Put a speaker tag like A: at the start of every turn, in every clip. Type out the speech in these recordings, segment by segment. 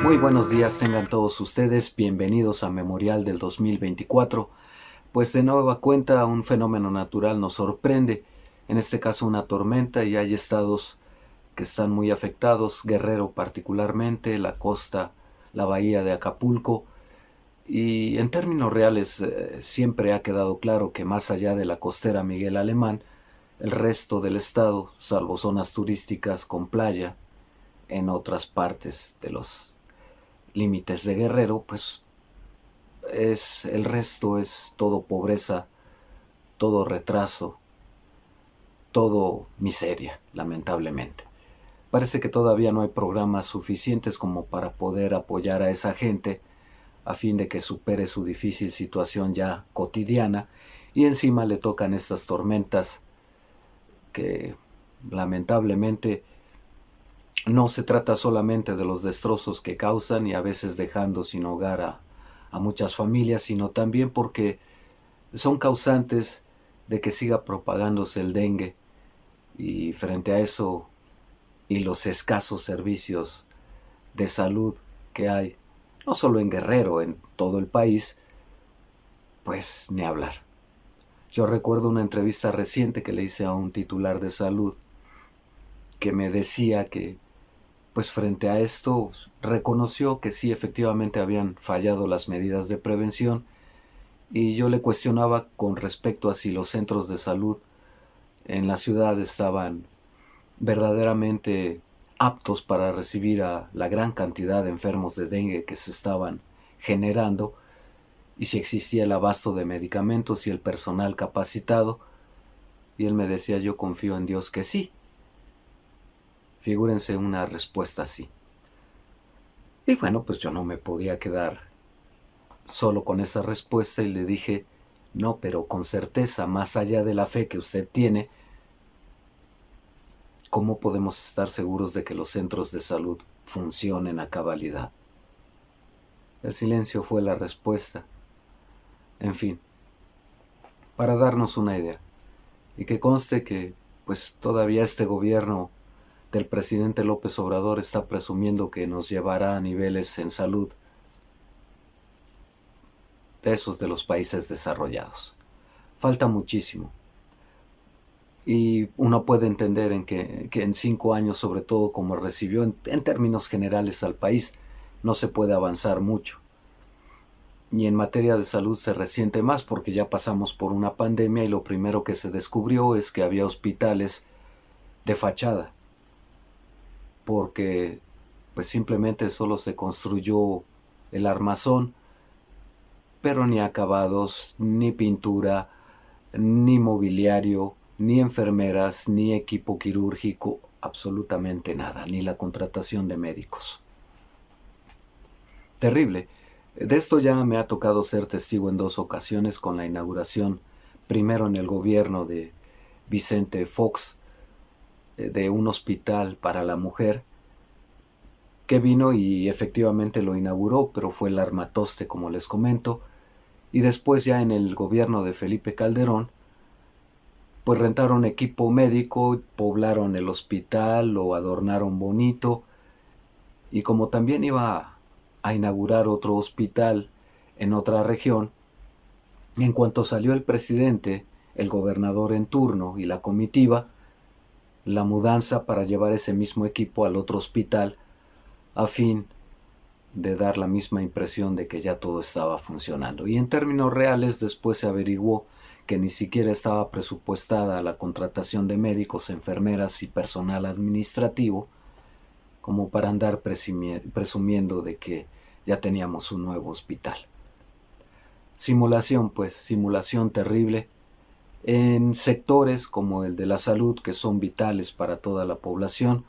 A: Muy buenos días tengan todos ustedes, bienvenidos a Memorial del 2024. Pues de nueva cuenta un fenómeno natural nos sorprende, en este caso una tormenta, y hay estados que están muy afectados, Guerrero particularmente, la costa, la bahía de Acapulco, y en términos reales siempre ha quedado claro que más allá de la costera Miguel Alemán, el resto del estado, salvo zonas turísticas con playa, en otras partes de los límites de Guerrero, pues el resto es todo pobreza, todo retraso, todo miseria, lamentablemente. Parece que todavía no hay programas suficientes como para poder apoyar a esa gente a fin de que supere su difícil situación ya cotidiana, y encima le tocan estas tormentas que lamentablemente no se trata solamente de los destrozos que causan y a veces dejando sin hogar a muchas familias, sino también porque son causantes de que siga propagándose el dengue, y frente a eso y los escasos servicios de salud que hay, no solo en Guerrero, en todo el país, pues ni hablar. Yo recuerdo una entrevista reciente que le hice a un titular de salud que me decía que pues frente a esto reconoció que sí, efectivamente habían fallado las medidas de prevención, y yo le cuestionaba con respecto a si los centros de salud en la ciudad estaban verdaderamente aptos para recibir a la gran cantidad de enfermos de dengue que se estaban generando, y si existía el abasto de medicamentos y el personal capacitado, y él me decía: yo confío en Dios que sí. Figúrense una respuesta así. Y bueno, pues yo no me podía quedar solo con esa respuesta y le dije: no, pero con certeza, más allá de la fe que usted tiene, ¿cómo podemos estar seguros de que los centros de salud funcionen a cabalidad? El silencio fue la respuesta. En fin, para darnos una idea, y que conste que pues todavía este gobierno del presidente López Obrador está presumiendo que nos llevará a niveles en salud de esos de los países desarrollados. Falta muchísimo. Y uno puede entender que en 5 años, sobre todo como recibió en términos generales al país, no se puede avanzar mucho. Y en materia de salud se resiente más porque ya pasamos por una pandemia y lo primero que se descubrió es que había hospitales de fachada, porque pues simplemente solo se construyó el armazón, pero ni acabados, ni pintura, ni mobiliario, ni enfermeras, ni equipo quirúrgico, absolutamente nada, ni la contratación de médicos. Terrible. De esto ya me ha tocado ser testigo en 2 ocasiones, con la inauguración, primero en el gobierno de Vicente Fox, de un hospital para la mujer, que vino y efectivamente lo inauguró, pero fue el armatoste, como les comento. Y después ya en el gobierno de Felipe Calderón, pues rentaron equipo médico, poblaron el hospital, lo adornaron bonito, y como también iba a inaugurar otro hospital en otra región, en cuanto salió el presidente, el gobernador en turno y la comitiva, la mudanza para llevar ese mismo equipo al otro hospital, a fin de dar la misma impresión de que ya todo estaba funcionando. Y en términos reales después se averiguó que ni siquiera estaba presupuestada la contratación de médicos, enfermeras y personal administrativo como para andar presumiendo de que ya teníamos un nuevo hospital. Simulación, pues, simulación terrible en sectores como el de la salud, que son vitales para toda la población.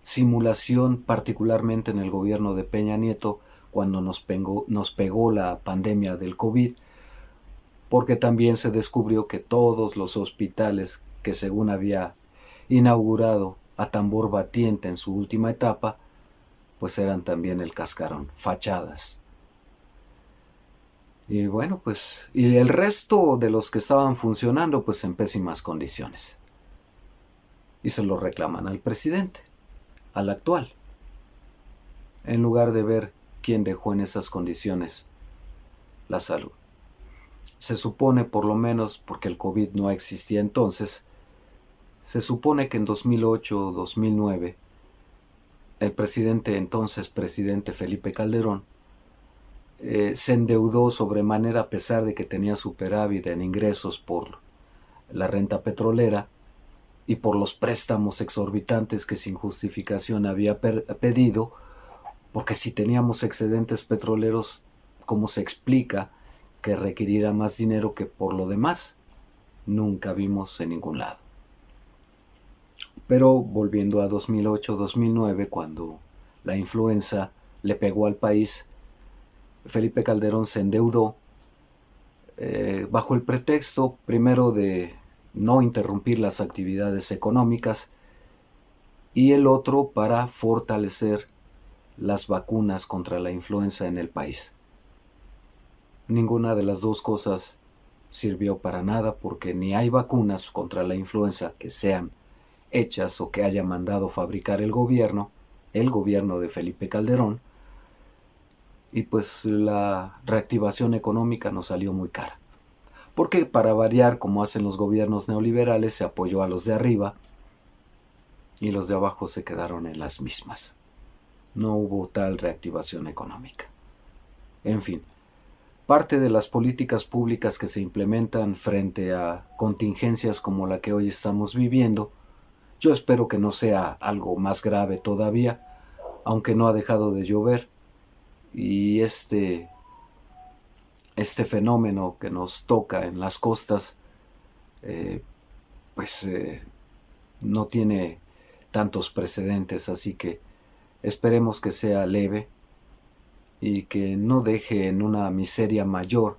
A: Simulación particularmente en el gobierno de Peña Nieto, cuando nos pegó la pandemia del COVID, porque también se descubrió que todos los hospitales que según había inaugurado a tambor batiente en su última etapa, pues eran también el cascarón, fachadas. Y bueno, pues, y el resto de los que estaban funcionando, pues en pésimas condiciones. Y se lo reclaman al presidente, al actual. en lugar de ver quién dejó en esas condiciones la salud. Se supone, por lo menos, porque el COVID no existía entonces, se supone que en 2008 o 2009, el entonces presidente Felipe Calderón, se endeudó sobremanera a pesar de que tenía superávit en ingresos por la renta petrolera y por los préstamos exorbitantes que sin justificación había pedido, porque si teníamos excedentes petroleros, ¿cómo se explica que requiriera más dinero que por lo demás? Nunca vimos en ningún lado. Pero volviendo a 2008-2009, cuando la influenza le pegó al país, Felipe Calderón se endeudó bajo el pretexto primero de no interrumpir las actividades económicas y el otro para fortalecer las vacunas contra la influenza en el país. Ninguna de las dos cosas sirvió para nada porque ni hay vacunas contra la influenza que sean hechas o que haya mandado fabricar el gobierno de Felipe Calderón, y pues la reactivación económica nos salió muy cara. Porque para variar, como hacen los gobiernos neoliberales, se apoyó a los de arriba y los de abajo se quedaron en las mismas. No hubo tal reactivación económica. En fin, parte de las políticas públicas que se implementan frente a contingencias como la que hoy estamos viviendo, yo espero que no sea algo más grave todavía, aunque no ha dejado de llover, y este fenómeno que nos toca en las costas, no tiene tantos precedentes, así que esperemos que sea leve y que no deje en una miseria mayor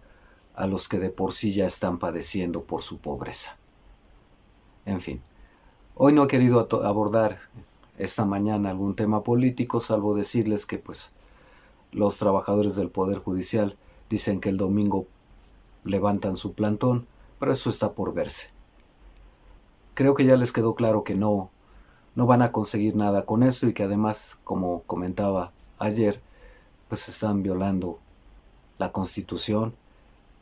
A: a los que de por sí ya están padeciendo por su pobreza. En fin, hoy no he querido abordar esta mañana algún tema político, salvo decirles que pues los trabajadores del Poder Judicial dicen que el domingo levantan su plantón, pero eso está por verse. Creo que ya les quedó claro que no van a conseguir nada con eso y que además, como comentaba ayer, pues están violando la Constitución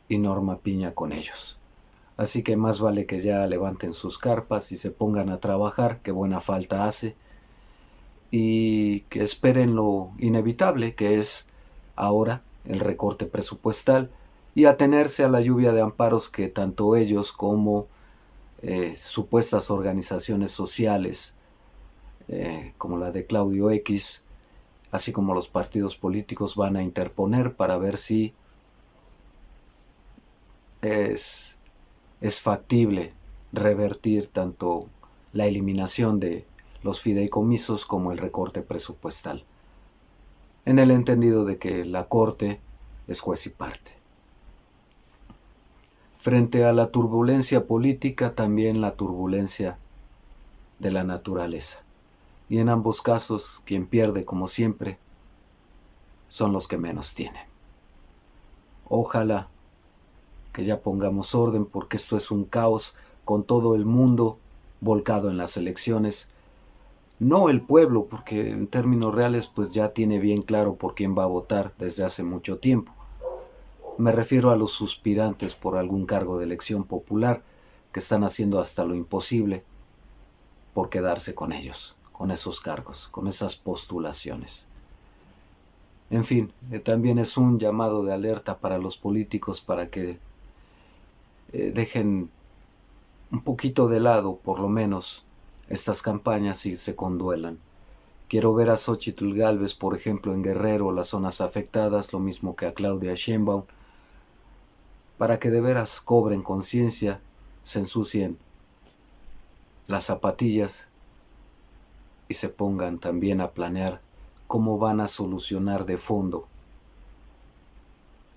A: y Norma Piña con ellos. Así que más vale que ya levanten sus carpas y se pongan a trabajar, que buena falta hace, y que esperen lo inevitable, que es ahora el recorte presupuestal, y atenerse a la lluvia de amparos que tanto ellos como supuestas organizaciones sociales, como la de Claudio X, así como los partidos políticos, van a interponer para ver si es factible revertir tanto la eliminación de los fideicomisos como el recorte presupuestal, en el entendido de que la Corte es juez y parte. Frente a la turbulencia política, también la turbulencia de la naturaleza. Y en ambos casos, quien pierde, como siempre, son los que menos tienen. Ojalá que ya pongamos orden, porque esto es un caos, con todo el mundo volcado en las elecciones. No el pueblo, porque en términos reales pues ya tiene bien claro por quién va a votar desde hace mucho tiempo. Me refiero a los suspirantes por algún cargo de elección popular que están haciendo hasta lo imposible por quedarse con ellos, con esos cargos, con esas postulaciones. En fin, también es un llamado de alerta para los políticos para que dejen un poquito de lado, por lo menos, estas campañas y se conduelan. Quiero ver a Xóchitl Gálvez, por ejemplo, en Guerrero, las zonas afectadas, lo mismo que a Claudia Sheinbaum, para que de veras cobren conciencia, se ensucien las zapatillas y se pongan también a planear cómo van a solucionar de fondo.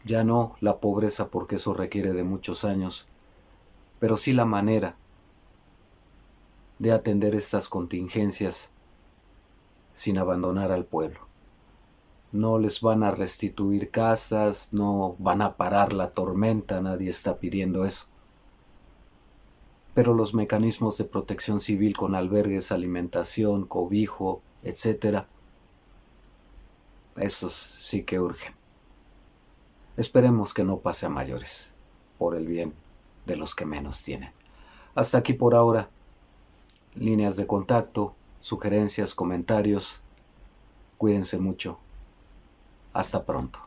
A: Ya no la pobreza, porque eso requiere de muchos años, pero sí la manera de atender estas contingencias sin abandonar al pueblo. No les van a restituir casas, no van a parar la tormenta, nadie está pidiendo eso. Pero los mecanismos de protección civil con albergues, alimentación, cobijo, etc., Esos sí que urgen. Esperemos que no pase a mayores, por el bien de los que menos tienen. Hasta aquí por ahora. Líneas de contacto, sugerencias, comentarios. Cuídense mucho. Hasta pronto.